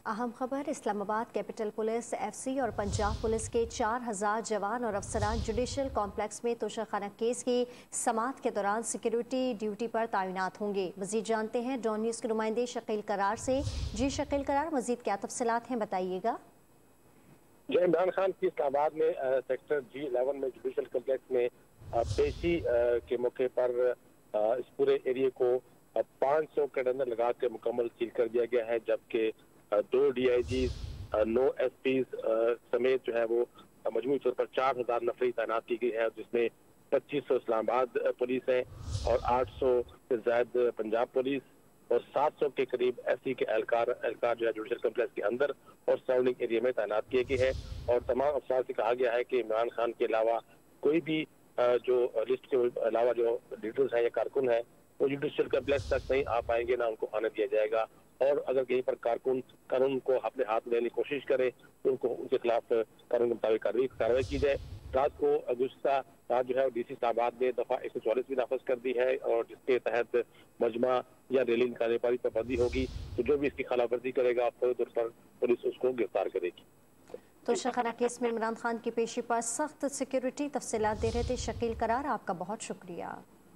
अहम खबर। Islamabad capital police, FC और पंजाब पुलिस के 4000 जवान और अफसरान जुडिशल कॉम्प्लेक्स में तोशाखाना केस की समाअत के दौरान सिक्योरिटी ड्यूटी पर तैनात होंगे। मजीद जानते हैं डॉन न्यूज़ के नुमाइंदे शकील करार से। जी शकील करार, मजीद क्या तफसीलात हैं, बताइएगा। जो इमरान खान की इस्लामाबाद में सेक्टर G11 में जुडिशल कॉम्प्लेक्स में पेशी के मौके पर इस पूरे एरिया को 500 कैडेंडर लगा के मुकम्मल सील कर दिया गया है, जबकि 2 DIG 9 SPs समेत जो है वो मजमूई तौर पर 4000 नफरी तैनात की गई है, जिसमें 2500 इस्लामाबाद पुलिस है और 800 से ज्यादा पंजाब पुलिस और 700 के करीब एफसी के एहलकार जो है जुडिशल कॉम्प्लेक्स के अंदर और सराउंडिंग एरिया में तैनात किए गए हैं। और तमाम अफसर से कहा गया है कि इमरान खान के अलावा कोई भी जो लिस्ट के अलावा जो लीडर्स हैं या कारकुन है वो जुडिशल कॉम्प्लेक्स तक नहीं आ पाएंगे, ना उनको आने दिया जाएगा। और अगर कहीं पर कारकुन कानून को अपने हाथ में लेने की कोशिश करे तो उनको उनके खिलाफ कानून के मुताबिक कार्रवाई की जाए। रात को गुज़श्ता रात जो है डीसी इस्लामाबाद ने दफा 144 भी नाफज कर दी है और जिसके तहत मजमा या रैली निकालने पर पाबंदी होगी, तो जो भी इसकी खिलाफवर्जी करेगा फौरी तौर पर पुलिस उसको गिरफ्तार करेगी। तोशाखाना केस में इमरान खान की पेशी पर सख्त सिक्योरिटी, तफसीलात दे रहे थे शकील करार। आपका बहुत शुक्रिया।